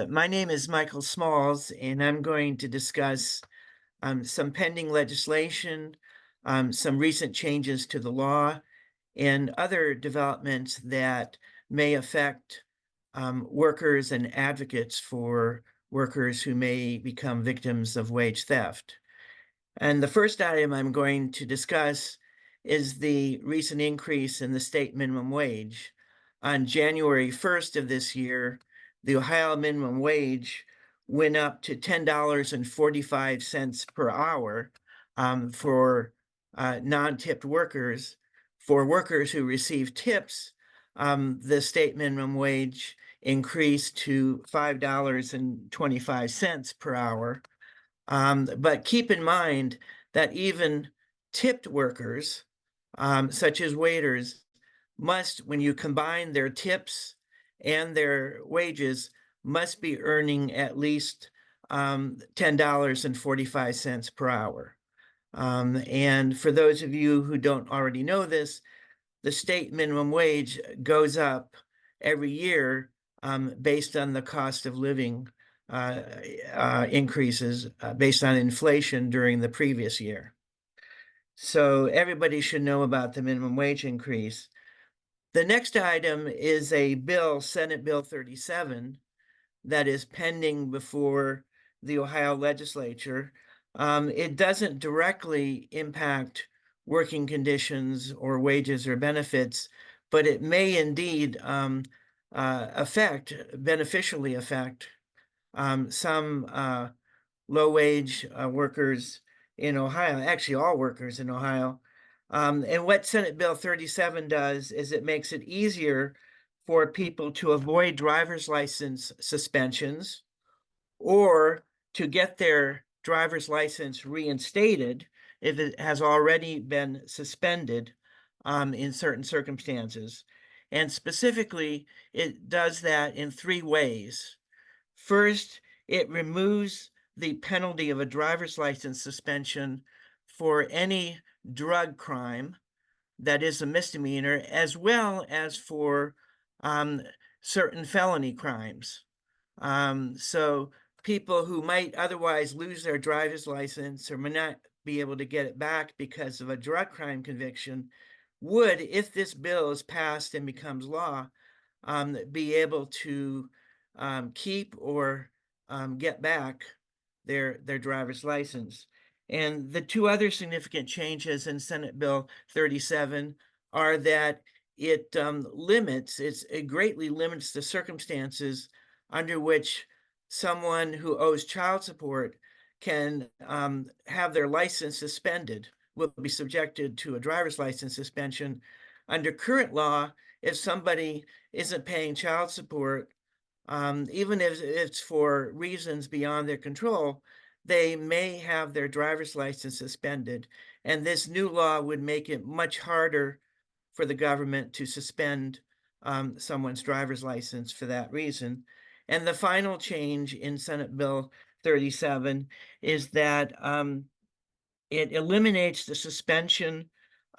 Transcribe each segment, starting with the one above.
My name is Michael Smalls, and I'm going to discuss some pending legislation, some recent changes to the law, and other developments that may affect workers and advocates for workers who may become victims of wage theft. And the first item I'm going to discuss is the recent increase in the state minimum wage. On January 1st of this year, the Ohio minimum wage went up to $10.45 per hour for non-tipped workers. For workers who receive tips, the state minimum wage increased to $5.25 per hour. But keep in mind that even tipped workers, such as waiters, must, when you combine their tips and their wages, must be earning at least $10.45 per hour. And for those of you who don't already know this, the state minimum wage goes up every year based on the cost of living uh, increases based on inflation during the previous year. So everybody should know about the minimum wage increase. The next item is a bill, Senate Bill 37, that is pending before the Ohio legislature. It doesn't directly impact working conditions or wages or benefits, but it may indeed beneficially affect some low-wage workers in Ohio, actually all workers in Ohio. And what Senate Bill 37 does is it makes it easier for people to avoid driver's license suspensions or to get their driver's license reinstated if it has already been suspended in certain circumstances. And specifically, it does that in three ways. First, it removes the penalty of a driver's license suspension for any drug crime that is a misdemeanor, as well as for um, certain felony crimes. So people who might otherwise lose their driver's license or may not be able to get it back because of a drug crime conviction would, if this bill is passed and becomes law, be able to keep or get back their driver's license. And the two other significant changes in Senate Bill 37 are that it greatly limits the circumstances under which someone who owes child support can have their license suspended, will be subjected to a driver's license suspension. Under current law, if somebody isn't paying child support, even if it's for reasons beyond their control, they may have their driver's license suspended. And this new law would make it much harder for the government to suspend someone's driver's license for that reason. And the final change in Senate Bill 37 is that it eliminates the suspension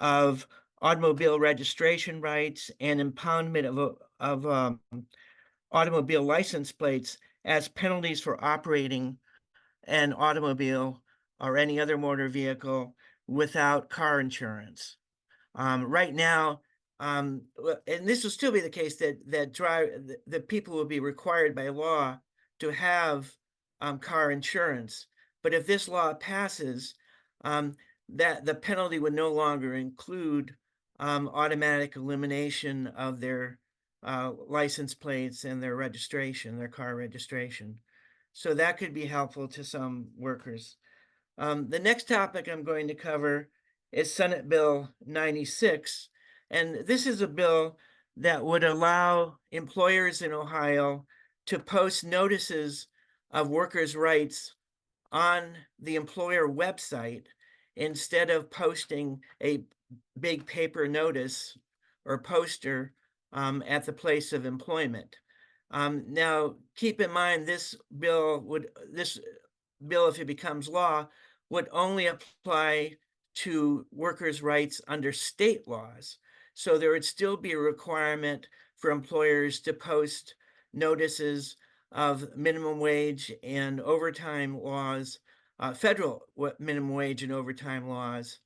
of automobile registration rights and impoundment of automobile license plates as penalties for operating an automobile or any other motor vehicle without car insurance. Right now, and this will still be the case that people will be required by law to have car insurance. But if this law passes, that the penalty would no longer include automatic elimination of their license plates and their registration, their car registration. So that could be helpful to some workers. The next topic I'm going to cover is Senate Bill 96. And this is a bill that would allow employers in Ohio to post notices of workers' rights on the employer website instead of posting a big paper notice or poster at the place of employment. Now, keep in mind, this bill, if it becomes law, would only apply to workers' rights under state laws. So there would still be a requirement for employers to post notices of minimum wage and overtime laws, federal minimum wage and overtime laws,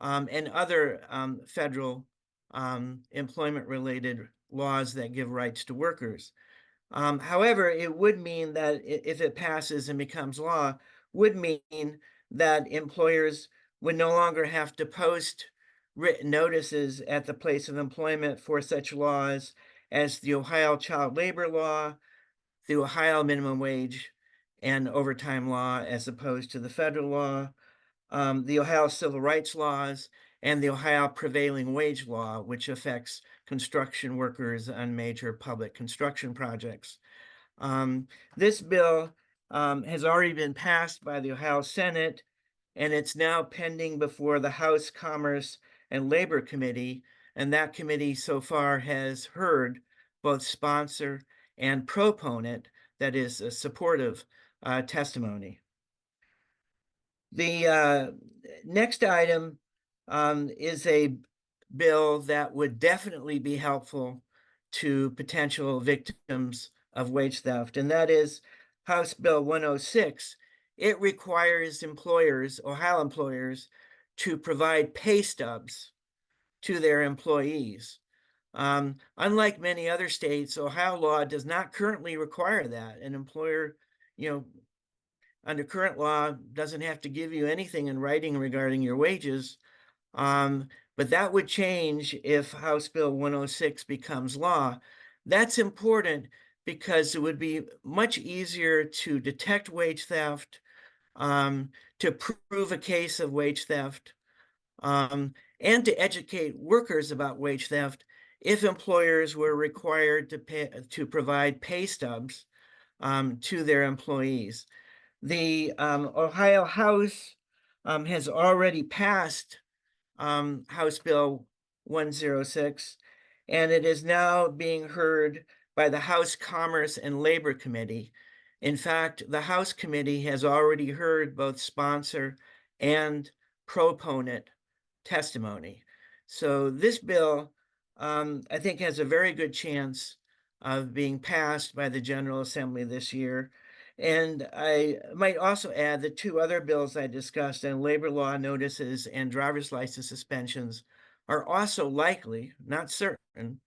and other federal employment-related laws that give rights to workers. However, it would mean that if it passes and becomes law, would mean that employers would no longer have to post written notices at the place of employment for such laws as the Ohio Child Labor Law, the Ohio Minimum Wage and Overtime Law, as opposed to the federal law, the Ohio Civil Rights Laws, and the Ohio Prevailing Wage Law, which affects construction workers on major public construction projects. This bill has already been passed by the Ohio Senate, and it's now pending before the House Commerce and Labor Committee, and that committee so far has heard both sponsor and proponent, that is, a supportive testimony. The next item is a bill that would definitely be helpful to potential victims of wage theft, and that is House Bill 106. It requires employers, Ohio employers, to provide pay stubs to their employees. Unlike many other states, Ohio law does not currently require that. An employer, you know, under current law, doesn't have to give you anything in writing regarding your wages. But that would change if House Bill 106 becomes law. That's important because it would be much easier to detect wage theft, to prove a case of wage theft, and to educate workers about wage theft if employers were required to provide pay stubs to their employees. The Ohio House has already passed House Bill 106, and it is now being heard by the House Commerce and Labor Committee. In fact, the House Committee has already heard both sponsor and proponent testimony. So this bill, I think, has a very good chance of being passed by the General Assembly this year. And I might also add that two other bills I discussed on labor law notices and driver's license suspensions are also likely, not certain,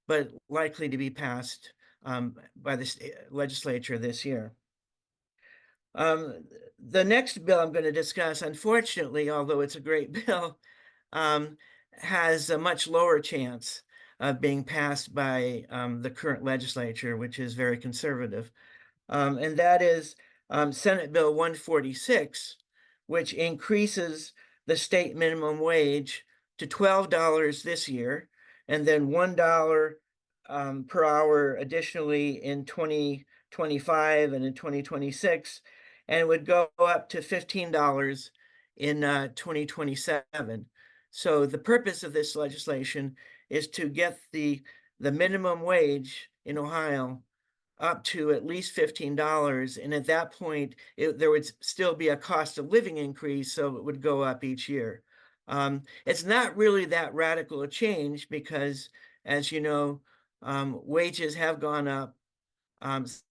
but likely to be passed by the state legislature this year. The next bill I'm going to discuss, unfortunately, although it's a great bill, has a much lower chance of being passed by the current legislature, which is very conservative. And that is Senate Bill 146, which increases the state minimum wage to $12 this year, and then $1 per hour additionally in 2025 and in 2026, and it would go up to $15 in 2027. So the purpose of this legislation is to get the minimum wage in Ohio up to at least $15. And at that point, there would still be a cost of living increase, so it would go up each year. It's not really that radical a change because, as you know, wages have gone up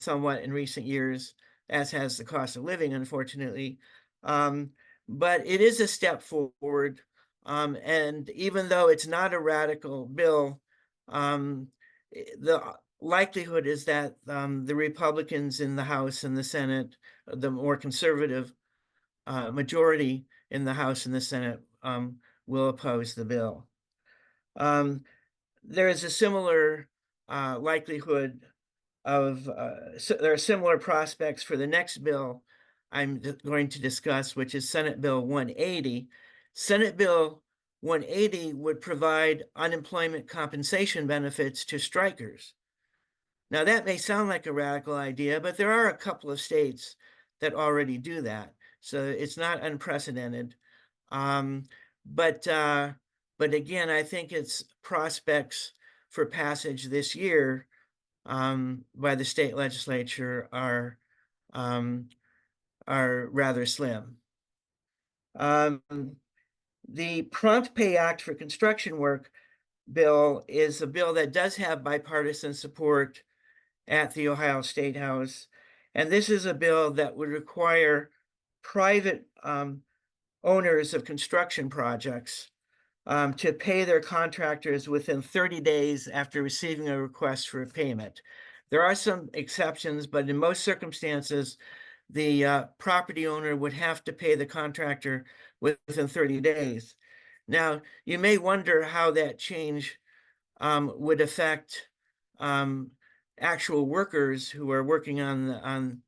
somewhat in recent years, as has the cost of living, unfortunately. But it is a step forward. And even though it's not a radical bill, the likelihood is that the Republicans in the House and the Senate, the more conservative majority in the House and the Senate, will oppose the bill. There is a similar likelihood of, there are similar prospects for the next bill I'm going to discuss, which is Senate Bill 180. Senate Bill 180 would provide unemployment compensation benefits to strikers. Now, that may sound like a radical idea, but there are a couple of states that already do that. So it's not unprecedented. But again, I think its prospects for passage this year by the state legislature are rather slim. The Prompt Pay Act for Construction Work bill is a bill that does have bipartisan support at the Ohio State House. And this is a bill that would require private owners of construction projects to pay their contractors within 30 days after receiving a request for a payment. There are some exceptions, but in most circumstances, the property owner would have to pay the contractor within 30 days. Now, you may wonder how that change would affect um, actual workers who are working on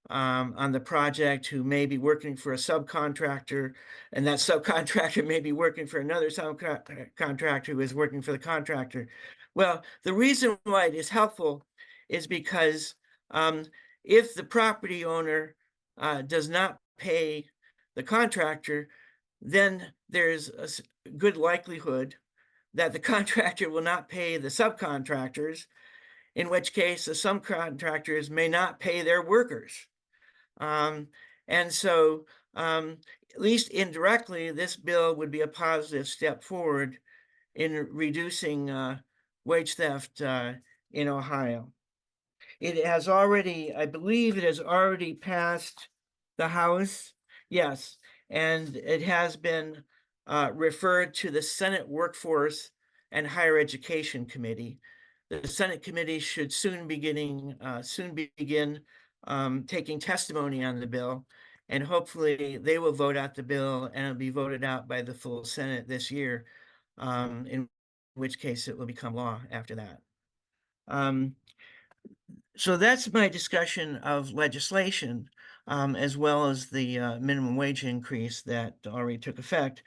the project, who may be working for a subcontractor, and that subcontractor may be working for another subcontractor who is working for the contractor. Well, the reason why it is helpful is because um, if the property owner does not pay the contractor, then there's a good likelihood that the contractor will not pay the subcontractors, in which case the subcontractors may not pay their workers. Um, and so, at least indirectly, this bill would be a positive step forward in reducing wage theft in Ohio. It has already, I believe it has already passed the House. Yes, and it has been referred to the Senate Workforce and Higher Education Committee. The Senate committee should soon begin taking testimony on the bill, and hopefully they will vote out the bill and it'll be voted out by the full Senate this year, in which case it will become law after that. So that's my discussion of legislation, as well as the minimum wage increase that already took effect.